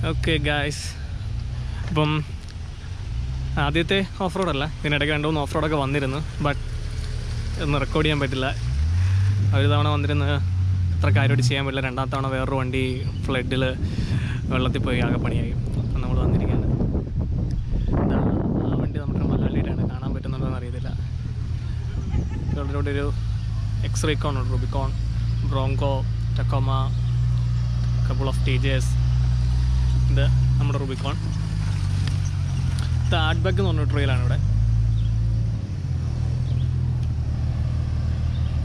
Okay guys, അപ്പം ആദ്യത്തെ of റോഡല്ല, ഇതിനിടയ്ക്ക് 2-3 ഓഫ് റോഡൊക്കെ വന്നിരുന്നു. ബട്ട് ഒന്ന് റെക്കോർഡ് ചെയ്യാൻ പറ്റില്ല. ഒരു തവണ വന്നിരുന്ന് അത്ര കാര്യമായിട്ട് ചെയ്യാൻ പറ്റില്ല. രണ്ടാമത്തെ തവണ വേറൊരു വണ്ടി ഫ്ലഡിൽ വെള്ളത്തിൽ പോയി ആകെ പണിയായി. അപ്പം നമ്മൾ വന്നിരിക്കുകയാണ്. ആ വണ്ടി നമ്മുടെ മലയാളിയിട്ടാണ്, കാണാൻ പറ്റുന്നുണ്ടോയെന്ന് അറിയത്തില്ല. ഇവിടെ ഒരു എക്സ്-റേക്കോൺ ഉണ്ട്, റൂബിക്കോൺ, ബ്രോങ്കോ, ടക്കോമ, കപ്പിൾ ഓഫ് ടീജേഴ്സ്. ഇത് നമ്മുടെ റൂബിക്കോൺ. ഇത് ആർട്ട്ബാക്ക് എന്ന് പറഞ്ഞ ട്രെയിലാണ് ഇവിടെ.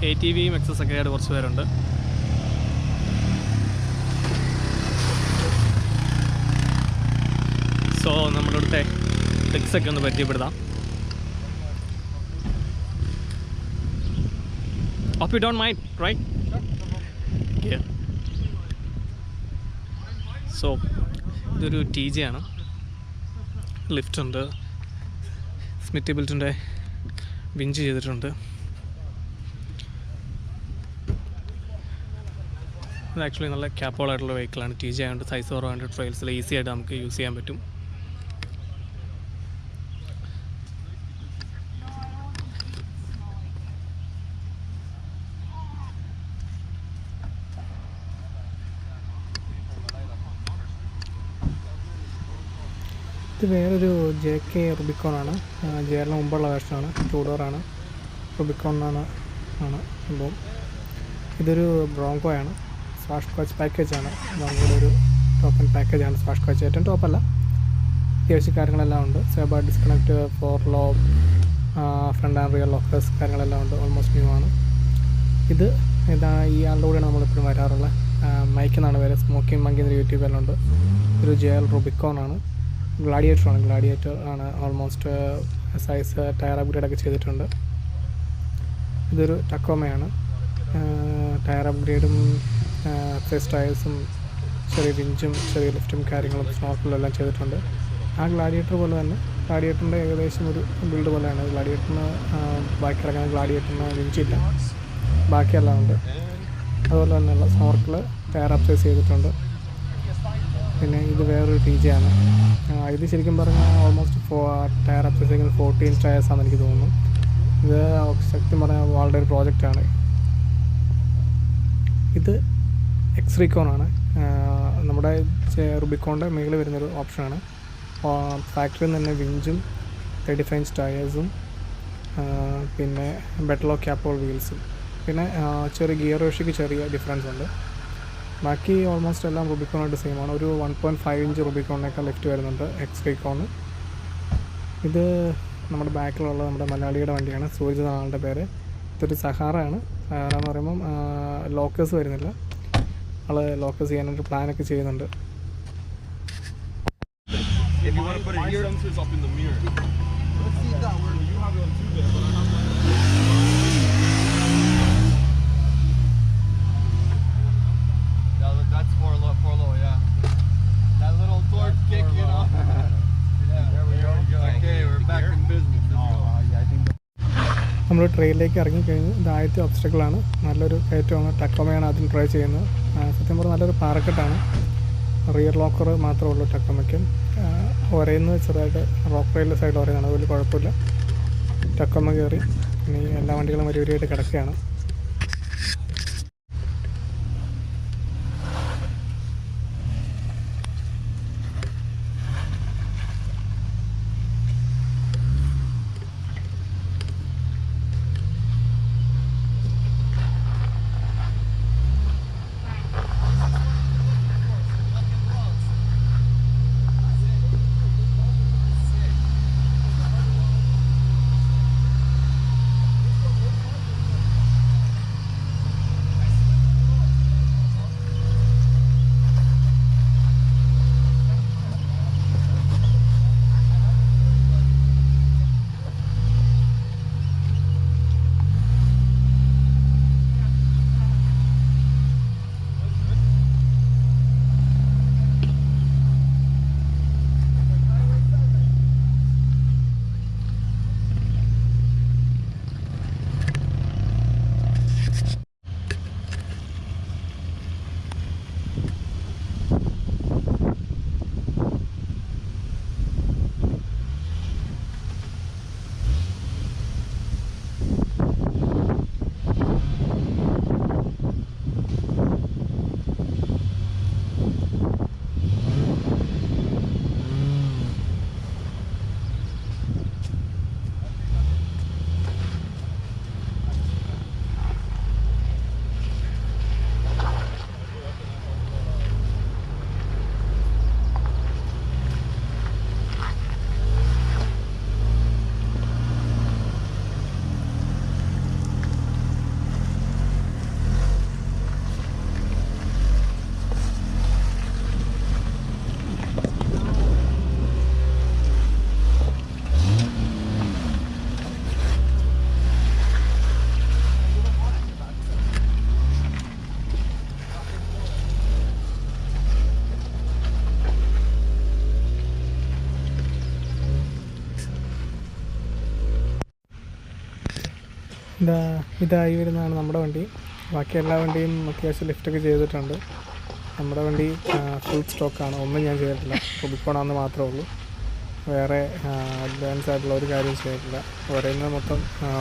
ATVയും എക്സസ് ഒക്കെ ആയിട്ട് കുറച്ച് പേരുണ്ട്. സോ നമ്മുടെ ഇവിടുത്തെ ട്രിക്സൊക്കെ ഒന്ന് പരിചയപ്പെടുത്താം. Hope you don't mind, right? Yeah. So ഇതൊരു TJ ആണ്. ലിഫ്റ്റ് ഉണ്ട്, സ്മിത്ത് ബിൽറ്റിൻ്റെ വിഞ്ച് ചെയ്തിട്ടുണ്ട്. ഇത് ആക്ച്വലി നല്ല ക്യാപ്പോളായിട്ടുള്ള വെഹിക്കിളാണ്. TJ ആയതുകൊണ്ട് സൈസ് കുറവായിട്ട് ട്രെയിൽസിൽ ഈസി ആയിട്ട് നമുക്ക് യൂസ് ചെയ്യാൻ പറ്റും. ഇത് വേറൊരു JK റുബിക്കോണാണ്. JRന് മുമ്പുള്ള വേർഷനാണ്. 2 ഡോറാണ്, റുബിക്കോണാണ് സംഭവം. ഇതൊരു ബ്രോങ്കോയാണ്. സ്വാഷ് കോച്ച് പാക്കേജാണ്. ബ്രോങ്കോയുടെ ഒരു ടോപ്പ് ആൻഡ് പാക്കേജാണ് സ്വാഷ് കോച്ച്. ഏറ്റവും ടോപ്പല്ല, അത്യാവശ്യം കാര്യങ്ങളെല്ലാം ഉണ്ട്. സേബ ഡിസ്കണക്റ്റ്, 4 ലോബ്, ഫ്രണ്ട് ആൻഡ് റിയർ ലോക്കേഴ്സ് കാര്യങ്ങളെല്ലാം ഉണ്ട്. ഓൾമോസ്റ്റ് ന്യൂ ആണ്. ഇത് ഈ ആളുടെ കൂടെയാണ് നമ്മളിപ്പോഴും വരാറുള്ളത്. മൈക്ക് എന്നാണ് പേര്. സ്മോക്കിംഗ് മങ്കി എന്നൊരു യൂട്യൂബ് ഉണ്ട്. ഒരു JL റുബിക്കോണാണ്. ഗ്ലാഡിയേറ്റർ ആണ്. ഓൾമോസ്റ്റ് സൈസ് ടയർ അപ്ഗ്രേഡൊക്കെ ചെയ്തിട്ടുണ്ട്. ഇതൊരു ടക്കോമയാണ്. ടയർ അപ്ഗ്രേഡും ഫേസ് ടയേഴ്സും ചെറിയ വിഞ്ചും ചെറിയ ലിഫ്റ്റും കാര്യങ്ങളും സ്നോർക്കലും എല്ലാം ചെയ്തിട്ടുണ്ട്. ആ ഗ്ലാഡിയേറ്റർ പോലെ തന്നെ ഗ്ലാഡിയേറ്ററിൻ്റെ ഏകദേശം ഒരു ബിൽഡ് പോലെയാണ്. ഗ്ലാഡിയേറ്ററിന് ബാക്കി ഇറങ്ങുന്ന ഗ്ലാഡിയേറ്ററിന് വിഞ്ചില്ല, ബാക്കിയെല്ലാം ഉണ്ട്. അതുപോലെ തന്നെയുള്ള സ്നോർക്കിൾ ടയർ അപ്സൈസ് ചെയ്തിട്ടുണ്ട്. പിന്നെ ഇത് വേറൊരു TJ ആണ്. ഇത് ശരിക്കും പറഞ്ഞാൽ ഓൾമോസ്റ്റ് ടയർ അപ്സൈസ് ചെയ്യുന്നത് 14 ടയേഴ്സാണെന്ന് എനിക്ക് തോന്നുന്നു. ഇത് ശരിക്കും പറഞ്ഞാൽ വളരെ ഒരു പ്രോജക്റ്റാണ്. ഇത് എക്സ്-റേക്കോണാണ്. നമ്മുടെ റുബിക്കോണിൻ്റെ മുകളിൽ വരുന്നൊരു ഓപ്ഷനാണ്. ഫാക്ടറിയിൽ നിന്ന് തന്നെ വിഞ്ചും 35 ഇഞ്ച് ടയേഴ്സും പിന്നെ ബെറ്റലോ ക്യാപ്പോൾ വീൽസും പിന്നെ ചെറിയ ഗിയർ റേഷ്യോയ്ക്ക് ചെറിയ ഡിഫറൻസ് ഉണ്ട്. ബാക്കി ഓൾമോസ്റ്റ് എല്ലാം റുബിക്കോണായിട്ട് സെയിമാണ്. ഒരു 1.5 ഇഞ്ച് റുബിക്കോണിനേക്കാൾ ലിഫ്റ്റ് വരുന്നുണ്ട് എക്സ്-റേക്കോണ്. ഇത് നമ്മുടെ ബാക്കിലുള്ള നമ്മുടെ മലയാളിയുടെ വണ്ടിയാണ്. സൂരജ് എന്ന ആളുടെ പേര്. ഇതൊരു സഹാറയാണ്. സഹാറ എന്ന് പറയുമ്പം ലോക്കേഴ്സ് വരുന്നില്ല. ആൾ ലോക്കേഴ്സ് ചെയ്യാനൊരു പ്ലാനൊക്കെ ചെയ്യുന്നുണ്ട്. നമ്മൾ ട്രെയിനിലേക്ക് ഇറങ്ങിക്കഴിഞ്ഞു. ഇത് ആദ്യത്തെ ഒബ്സ്റ്റക്കിളാണ്. നല്ലൊരു കയറ്റമാണ്. ടക്കോമയാണ് ആദ്യം ട്രൈ ചെയ്യുന്നത്. സത്യം പറഞ്ഞാൽ നല്ലൊരു പാറക്കെട്ടാണ്. റിയർ ലോക്കർ മാത്രമേ ഉള്ളൂ ടക്കോമയ്ക്ക്. ഒരേന്ന് ചെറുതായിട്ട് റോക്ക് റെയിലിൻ്റെ സൈഡ് ഒരേന്നാണ്, അതുപോലെ കുഴപ്പമില്ല. ടക്കോമ കയറി ഇനി എല്ലാ വണ്ടികളും വരിവരിയായിട്ട് കിടക്കുകയാണ്. ഇതായി വരുന്നതാണ് നമ്മുടെ വണ്ടി. ബാക്കി എല്ലാ വണ്ടിയും അത്യാവശ്യം ലിഫ്റ്റൊക്കെ ചെയ്തിട്ടുണ്ട്. നമ്മുടെ വണ്ടി ഫുൾ സ്റ്റോക്കാണ്, ഒന്നും ഞാൻ ചെയ്തിട്ടില്ല. റൂബിക്കോണാന്ന് മാത്രമേ ഉള്ളൂ. വേറെ അഡ്വാൻസ് ആയിട്ടുള്ള ഒരു കാര്യം ചെയ്തിട്ടില്ല. പറയുന്നത് മൊത്തം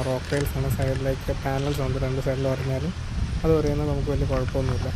റോക്ക് റെയിൽസാണ്. സൈഡിലേക്ക് പാനൽസ് ഉണ്ട്, രണ്ട് സൈഡിൽ പറഞ്ഞാലും അത് പറയുന്നത് നമുക്ക് വലിയ കുഴപ്പമൊന്നുമില്ല.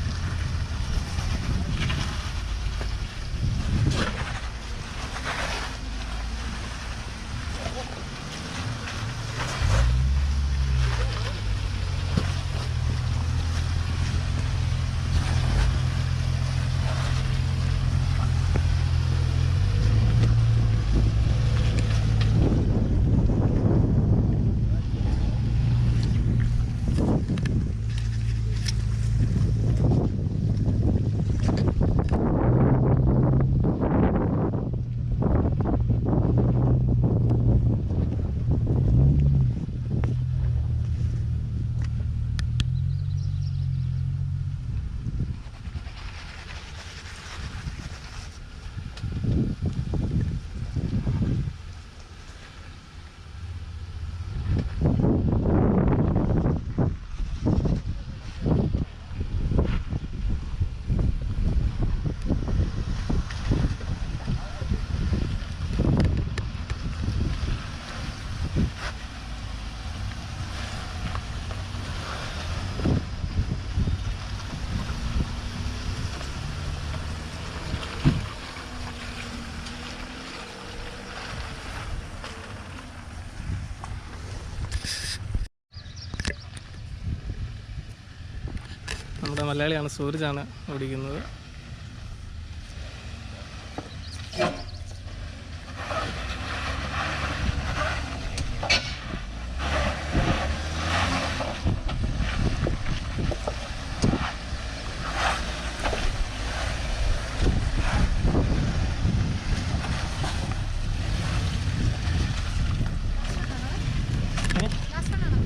നമ്മുടെ മലയാളിയാണ്, സൂരജാണ് ഓടിക്കുന്നത്.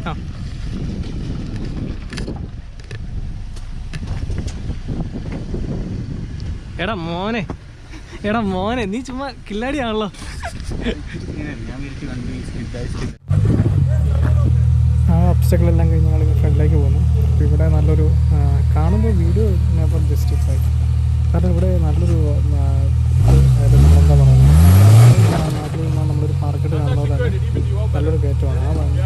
ആ എടാ മോനെ നീ ചുമ്മാ കില്ലാടിയാണല്ലോ. ആ ഒബ്സ്റ്റക്കിളെല്ലാം കഴിഞ്ഞ് ഞങ്ങൾ ഫ്രണ്ടിലേക്ക് പോകുന്നു. അപ്പോൾ ഇവിടെ നല്ലൊരു കാണുമ്പോൾ വീഡിയോ നെവർ ജസ്റ്റിഫൈ. കാരണം ഇവിടെ നല്ലൊരു നമ്മളെന്താ പറയുന്നത്, നാട്ടിൽ നിന്നാൽ നമ്മളൊരു മാർക്കറ്റ് കാണുന്ന പോലെ നല്ലൊരു കയറ്റമാണ്.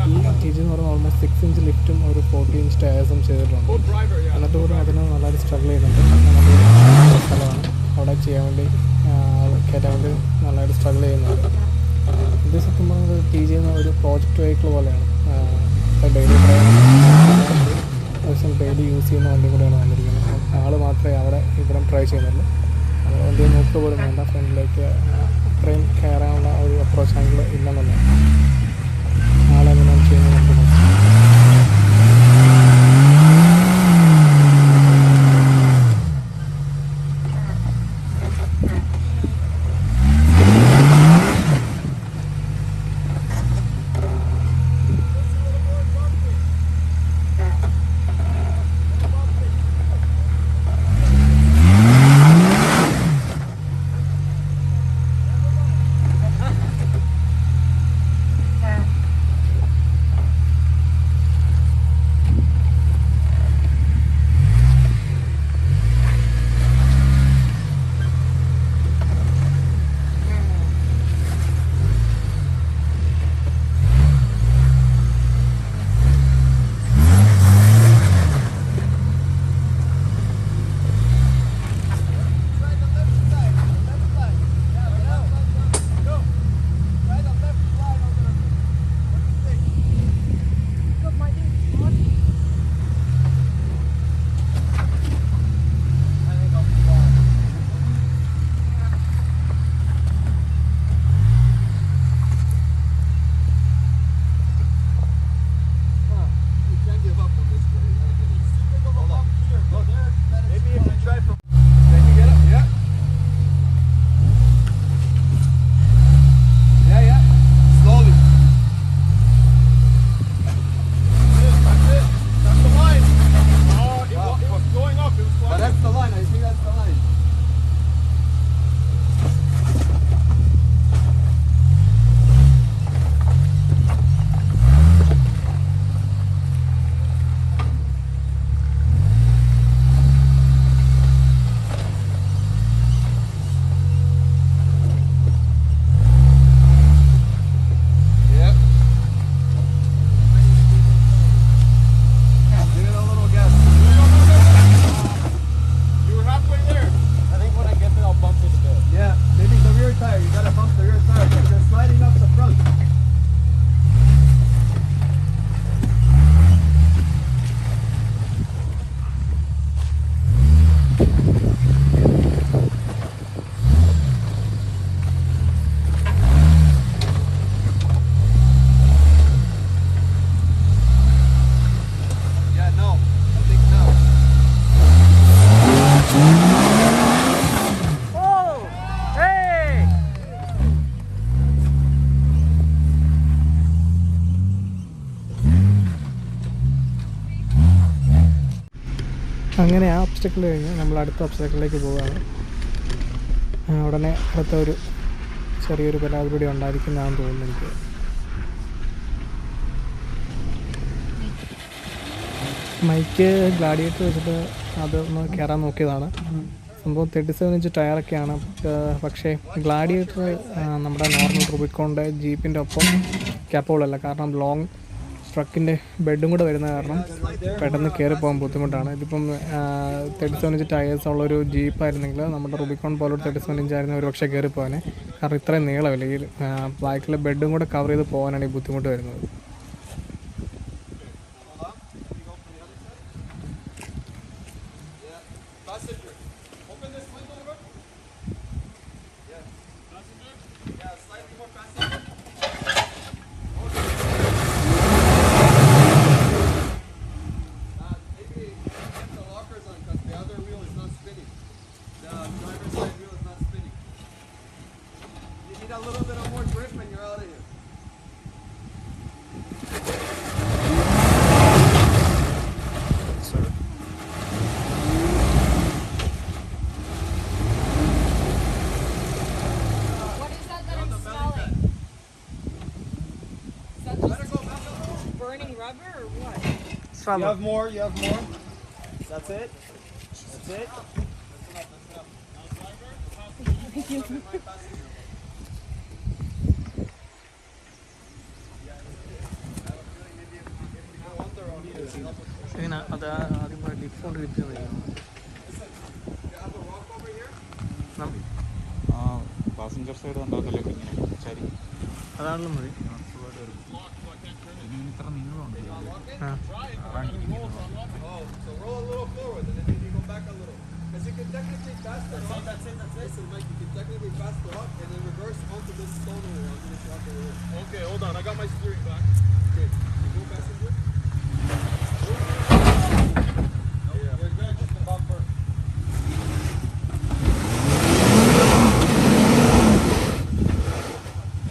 ഈ TG എന്ന് പറയുന്നത് ഓൾമോസ്റ്റ് 6 ഇഞ്ച് ലിഫ്റ്റും ഒരു 40 ഇഞ്ച് ടയേഴ്സും ചെയ്തിട്ടുണ്ട്. എന്നിട്ട് കൂടെ അതിന് നല്ലൊരു സ്ട്രഗിൾ ചെയ്യുന്നുണ്ട്. നല്ലൊരു സ്ഥലമാണ്, അവിടെ ചെയ്യാൻ വേണ്ടി കയറ്റാൻ വേണ്ടി നല്ലതായിട്ട് സ്ട്രഗിൾ ചെയ്യുന്നുണ്ട്. ഇത് സത്യം പറഞ്ഞത് TG എന്ന ഒരു പ്രോജക്റ്റ് വെഹിക്കിൾ പോലെയാണ്. ഡെയിലി ദിവസം ഡെയിലി യൂസ് ചെയ്യുന്ന വണ്ടി കൂടെയാണ് വന്നിരിക്കുന്നത്. ആൾ മാത്രമേ അവിടെ ഇവിടെ ട്രൈ ചെയ്യുന്നുള്ളൂ. നമ്മൾ വണ്ടി നോക്കുക പോലും വേണ്ട, ഫ്രണ്ടിലേക്ക് അത്രയും കയറാനുള്ള ഒരു അപ്രോച്ച് ആംഗിൾ ഇല്ലെന്നല്ല. ആളെങ്ങനെയാണ് ചെയ്യുന്നത് നമുക്ക് നോക്കാം. അങ്ങനെ ആ ഒബ്സ്റ്റക്കിൾ കഴിഞ്ഞ് നമ്മൾ അടുത്ത ഒബ്സ്റ്റക്കിളിലേക്ക് പോവുകയാണ്. ഉടനെ അടുത്ത ഒരു ചെറിയൊരു പരാതിപടി ഉണ്ടായിരിക്കുന്നതാണെന്ന് തോന്നുന്നു എനിക്ക്. മൈക്ക് ഗ്ലാഡിയേറ്റർ വെച്ചിട്ട് അതൊന്ന് കയറാൻ നോക്കിയതാണ്. സംഭവം 37 ഇഞ്ച് ടയറൊക്കെയാണ്. പക്ഷേ ഗ്ലാഡിയേറ്റർ നമ്മുടെ നോർമൽ റുബിക്കോണിൻ്റെ ജീപ്പിൻ്റെ ഒപ്പം ക്യാപ്പബിളല്ല. കാരണം ലോങ് ട്രക്കിൻ്റെ ബെഡും കൂടെ വരുന്ന കാരണം പെട്ടെന്ന് കയറി പോകാൻ ബുദ്ധിമുട്ടാണ്. ഇതിപ്പം 37 ഇഞ്ച് ടയേഴ്സ് ഉള്ളൊരു ജീപ്പായിരുന്നെങ്കിൽ നമ്മുടെ റുബിക്കോൺ പോലൊരു 37 ഇഞ്ചായിരുന്നു ഒരു പക്ഷേ കയറി പോകാൻ. കാരണം ഇത്രയും നീളമില്ല. ഈ ബാക്കിലെ ബെഡും കൂടെ കവർ ചെയ്ത് പോകാനാണ് ഈ ബുദ്ധിമുട്ട് വരുന്നത്. You have more, you have more. That's it? That's it? അത് ആദ്യം ഡിഫോണ്ട് പാസഞ്ചർ സൈഡ് ഉണ്ടാകല്ലേ ശരി അതാണല്ലോ മതി. ഇത്ര നീളമുണ്ട്. Because you can technically fast it up. That's it. Listen, Mike, you can technically fast it up and then reverse onto this stone over here. I'm going to drop the wheel. Okay, hold on. I got my steering back. Okay, you go passenger. Yeah, we're good. Just the bumper.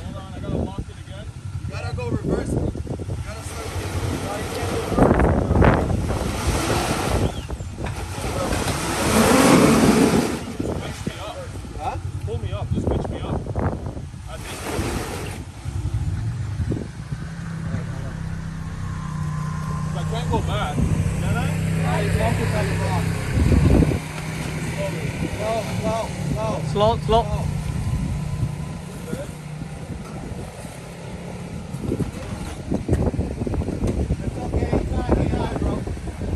Hold on, I got to lock it again. You got to go reverse. You got to start with it. You can't go reverse. Pull me up, just pitch me up. I think. I can't go back. Can I? Focus on the rock. Slow. Slow. It's okay. It's not here, bro.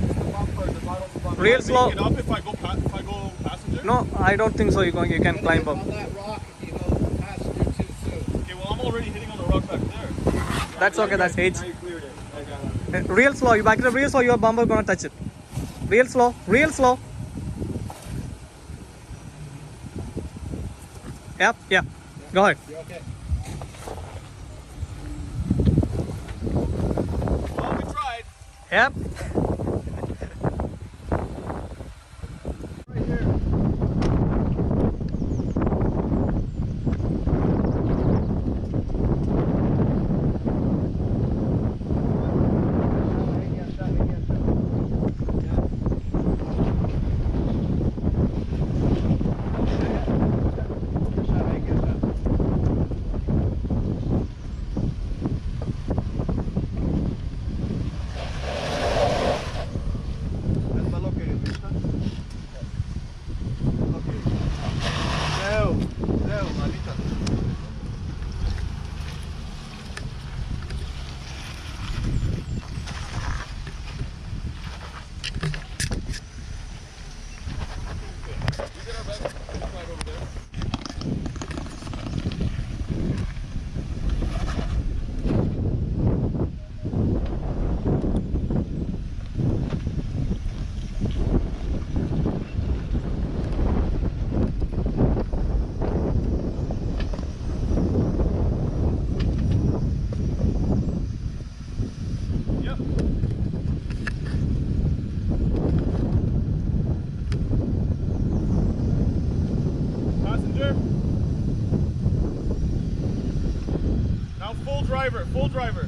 It's the bumper. The bottle's the bumper. Real slow. Pick it up if I go passenger? No, I don't think so. You can climb up. On that rock if you go passenger too soon. Okay, well I'm already hitting on the rock back there. That's okay. That's H. Now you cleared it. Okay. Real slow. You back it up real slow. Your bumper gonna touch it. Real slow. Real slow. Yep. Yeah. Go ahead. You okay? Well, we tried. Yep. Right here. Full driver.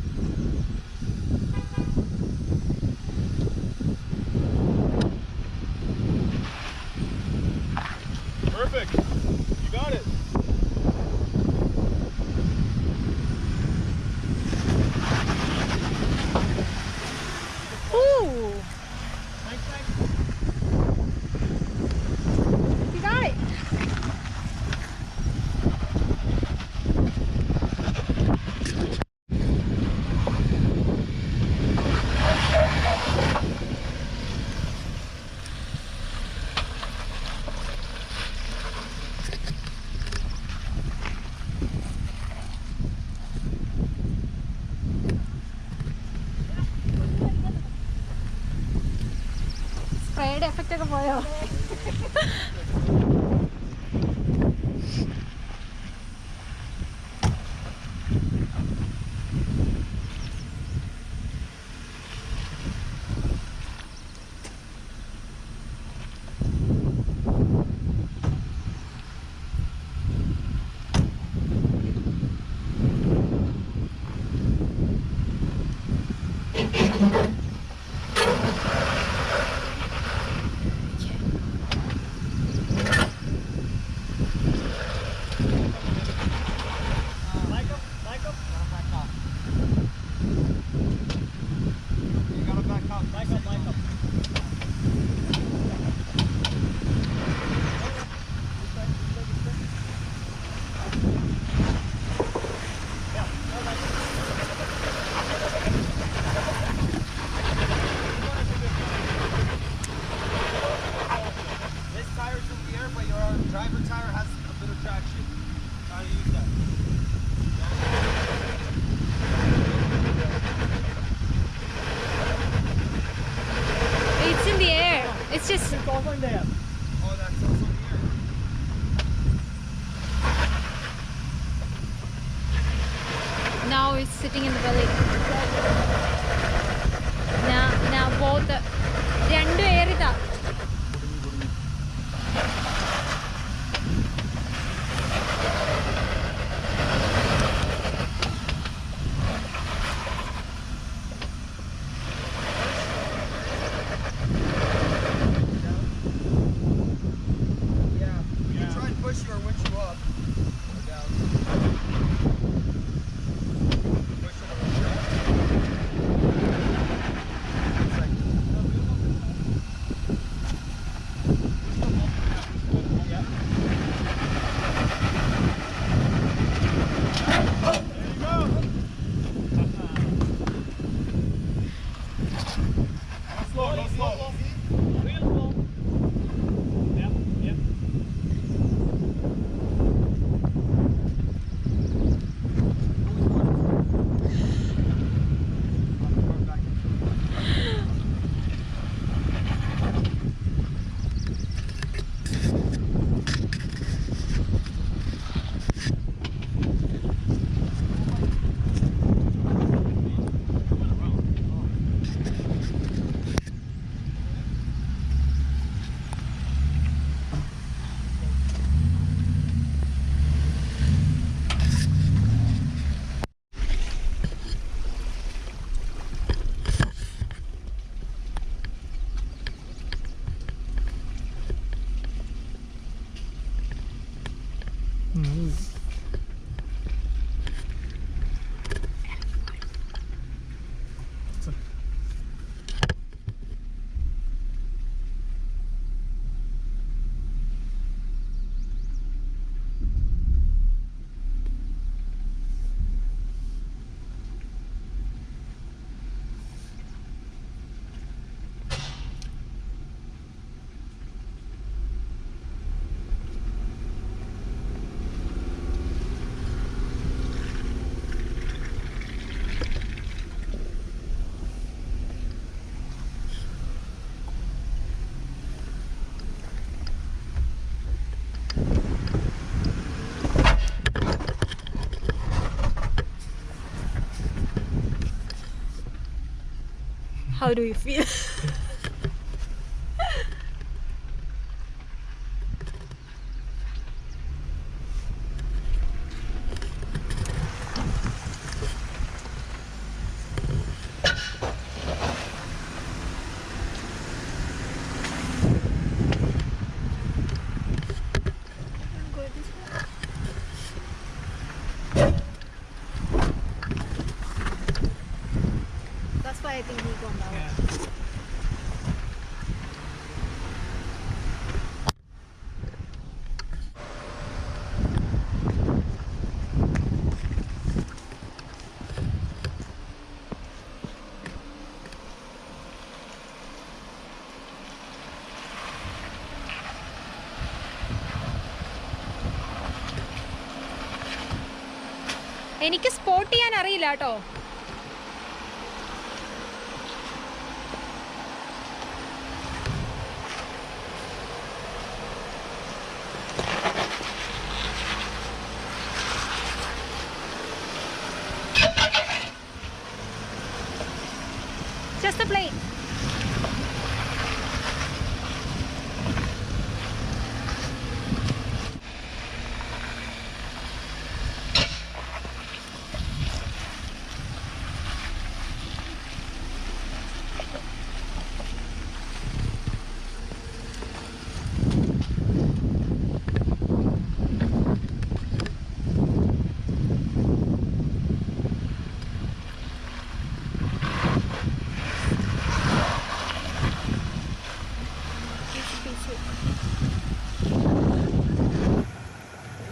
മഴയുടെ effect ഒക്കെ പോയോ? It's in the air. It's just. It's over there. Oh, that's also here. Now it's sitting in the belly. Now both the രണ്ട് ഏറിതാ. Push you or winch you up or down. Push it or winch you up. It's like, yeah. There you go. Go slow. Real slow. Yep. How do you feel? That's why I think he gone down. എനിക്ക് spot ചെയ്യാൻ അറിയില്ല കേട്ടോ.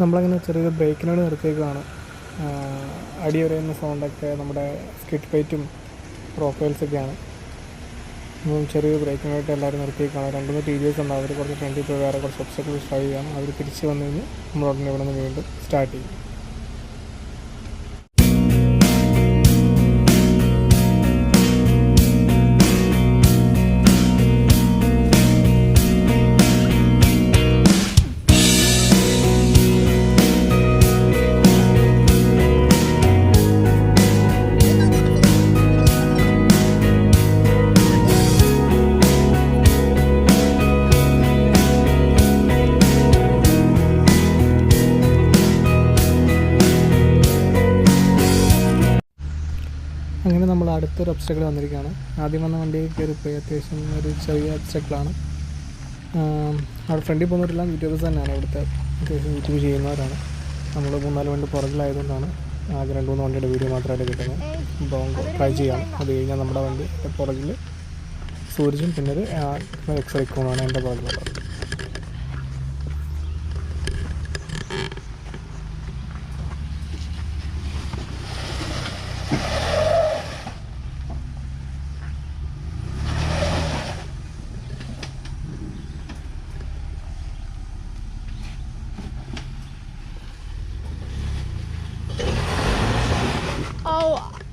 നമ്മളങ്ങനെ ചെറിയൊരു ബ്രേക്കിനോട് നിർത്തിയേക്കുകയാണ്. അടി ഉരയുന്ന സൗണ്ടൊക്കെ നമ്മുടെ skid പ്ലേറ്റും റോക്കേൽസൊക്കെയാണ്. ചെറിയൊരു ബ്രേക്കിനായിട്ട് എല്ലാവരും നിർത്തിയേക്കാണ്. 2-3 ടീച്ചേഴ്സ് ഉണ്ട്. അവർ കുറച്ച് ഫ്രണ്ടിൽ പോയി വേറെ കുറച്ച് ഒബ്സ്റ്റക്കിൾസ് ട്രൈ ചെയ്യാണ്. അവർ തിരിച്ച് വന്നു കഴിഞ്ഞ് നമ്മളുടനെ ഇവിടെ നിന്ന് വീണ്ടും സ്റ്റാർട്ട് ചെയ്യും. അങ്ങനെ നമ്മൾ അടുത്തൊരു ഒബ്സ്റ്റക്കിൾ വന്നിരിക്കുകയാണ്. ആദ്യം വന്ന വണ്ടിയിൽ കയറിപ്പോയി. അത്യാവശ്യം ഒരു ചെറിയ ഒബ്സ്റ്റക്കിളാണ്. അവിടെ ഫ്രണ്ടിൽ പോകുന്നവരെല്ലാം യൂട്യൂബേഴ്സ് തന്നെയാണ്. ഇവിടുത്തെ അത്യാവശ്യം യൂട്യൂബ് ചെയ്യുന്നവരാണ്. നമ്മൾ 3-4 വണ്ടി പുറകിലായതുകൊണ്ടാണ് ആകെ 2-3 വണ്ടിയുടെ വീഡിയോ മാത്രമായിട്ട് കിട്ടുന്നത്. ബ്രോങ്കോ ട്രൈ ചെയ്യാം. അത് കഴിഞ്ഞാൽ നമ്മുടെ വണ്ടി പുറകിൽ സൂരജും പിന്നെ ഒരു എക്സൈക്കോണാണ് എൻ്റെ പുറകിലുള്ളത്.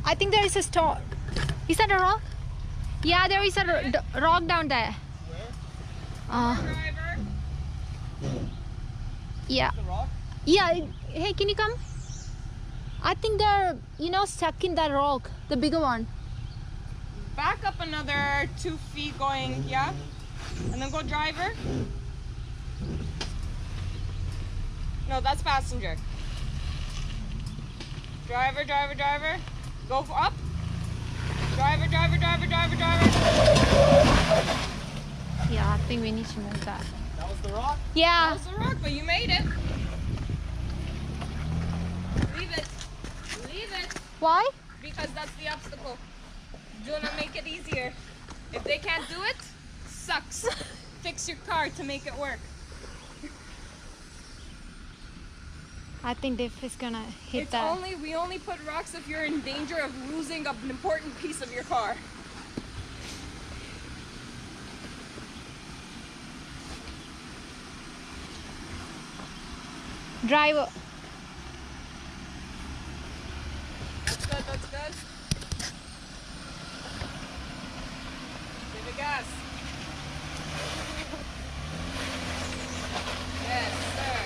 I think there is a stone. Is that a rock? Yeah, there is a rock down there. Where? Yeah. The rock? Yeah. Hey, can you come? I think they're, stuck in that rock, the bigger one. Back up another 2 feet going, yeah? And then go driver. No, that's passenger. Driver, driver, driver. Go up. Driver, driver, driver, driver, driver. Yeah, I think we need to move that. That was the rock? Yeah. That was the rock, but you made it. Leave it. Leave it. Why? Because that's the obstacle. Do not make it easier. If they can't do it, sucks. Fix your car to make it work. I think Dave is gonna hit It's that. we only put rocks if you're in danger of losing an important piece of your car. Driver. That's good, that's good. Give it gas. Yes, sir.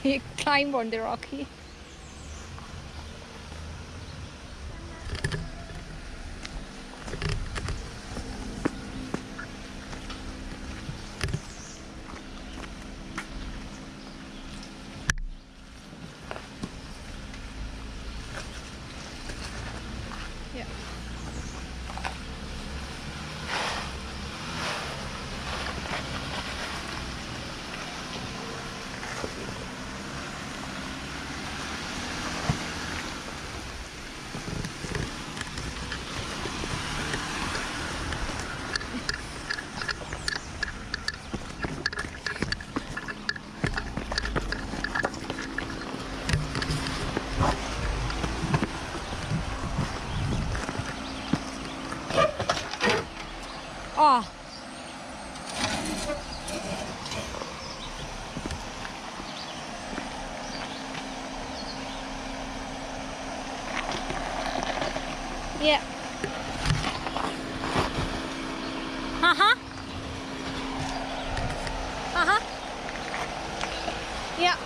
He climbed on the rocky. Yeah. Oh. Yeah. Uh-huh. Uh-huh. Yeah.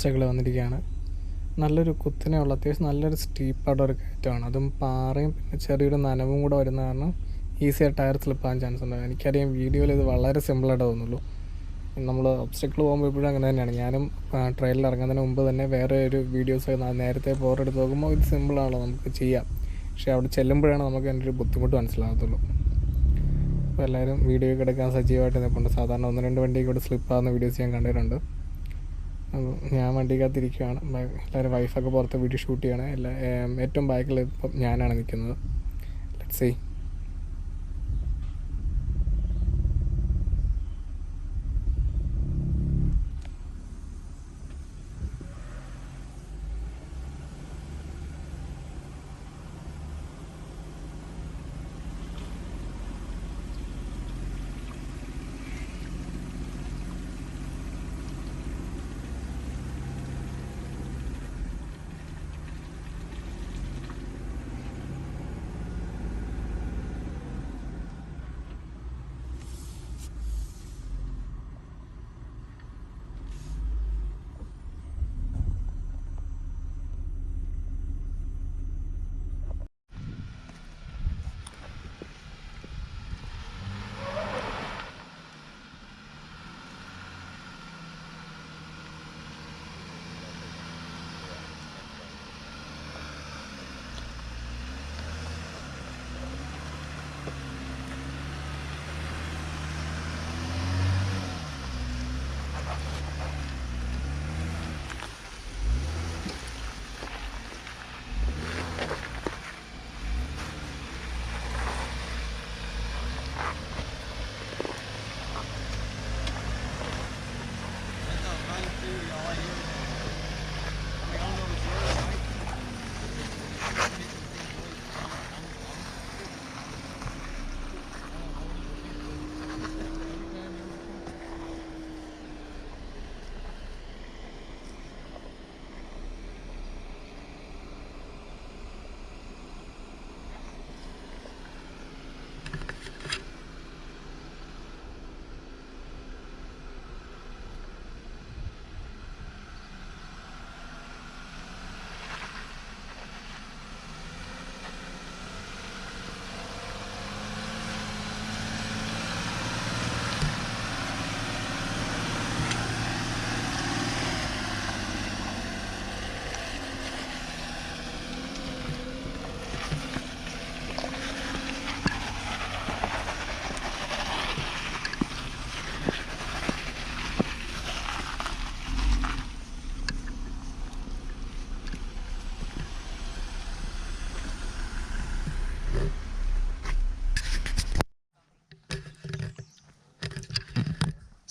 Obstacle വന്നിരിക്കുകയാണ്. നല്ലൊരു കുത്തനെയുള്ള അത്യാവശ്യം നല്ലൊരു സ്റ്റീപ്പായിട്ടുള്ള ഒരു കയറ്റമാണ്. അതും പാറയും പിന്നെ ചെറിയൊരു നനവും കൂടെ വരുന്ന കാരണം ഈസിയായി ടയർ സ്ലിപ്പാകാൻ ചാൻസ് ഉണ്ട്. എനിക്കറിയാം വീഡിയോയിൽ ഇത് വളരെ സിമ്പിളായിട്ട് തോന്നുള്ളൂ. നമ്മൾ ഒബ്സ്റ്റക്കിൾ പോകുമ്പോൾ എപ്പോഴും അങ്ങനെ തന്നെയാണ്. ഞാനും ട്രെയിലിൽ ഇറങ്ങുന്നതിന് മുമ്പ് തന്നെ വേറെ ഒരു വീഡിയോസ് നേരത്തെ പോറെടുത്ത് നോക്കുമ്പോൾ ഇത് സിമ്പിളാണല്ലോ, നമുക്ക് ചെയ്യാം. പക്ഷേ അവിടെ ചെല്ലുമ്പോഴാണ് നമുക്ക് അതിൻ്റെ ഒരു ബുദ്ധിമുട്ട് മനസ്സിലാകത്തുള്ളൂ. അപ്പോൾ എല്ലാവരും വീഡിയോ ഒക്കെ എടുക്കാൻ സജീവമായിട്ട് നിൽപ്പുണ്ട്. സാധാരണ 1-2 വണ്ടിയൊക്കെ ഇവിടെ സ്ലിപ്പാകുന്ന വീഡിയോസ് ഞാൻ കണ്ടിട്ടുണ്ട്. അപ്പോൾ ഞാൻ വണ്ടിക്കകത്തിരിക്കുകയാണ്. എല്ലാവരും വൈഫൊക്കെ പുറത്ത് വീഡിയോ ഷൂട്ട് ചെയ്യണം. ഏറ്റവും ബാക്കിൽ ഇപ്പം ഞാനാണ് നിൽക്കുന്നത്. Let's see.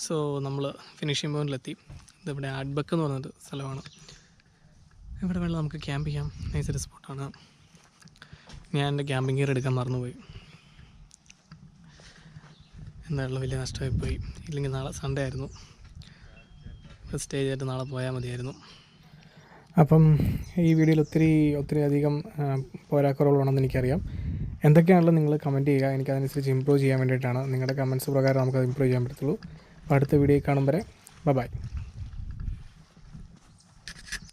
സോ നമ്മൾ ഫിനിഷിംഗ് പോയിന്റിലെത്തി. ഇതിവിടെ ആഡ്ബക്ക് എന്ന് പറഞ്ഞൊരു സ്ഥലമാണ്. ഇവിടെ വേണം നമുക്ക് ക്യാമ്പ് ചെയ്യാം. നൈസൊരു സ്പോട്ടാണ്. ഞാൻ എൻ്റെ ക്യാമ്പിംഗ് ഗിയർ എടുക്കാൻ മറന്നുപോയി. എന്തായാലും വലിയ നഷ്ടമായി പോയി. ഇല്ലെങ്കിൽ നാളെ സൺഡേ ആയിരുന്നു. സ്റ്റേ ചെയ്തിട്ട് നാളെ പോയാൽ മതിയായിരുന്നു. അപ്പം ഈ വീഡിയോയിൽ ഒത്തിരി അധികം പോരാക്കുറവുകളുണ്ടെന്ന് എനിക്കറിയാം. എന്തൊക്കെയാണല്ലോ നിങ്ങൾ കമൻറ്റ് ചെയ്യുക. എനിക്കതനുസരിച്ച് ഇമ്പ്രൂവ് ചെയ്യാൻ വേണ്ടിയിട്ടാണ്. നിങ്ങളുടെ കമൻറ്റ്സ് പ്രകാരം നമുക്കത് ഇമ്പ്രൂവ് ചെയ്യാൻ പറ്റത്തുള്ളൂ. അപ്പോൾ അടുത്ത വീഡിയോ കാണും വരെ ബൈ.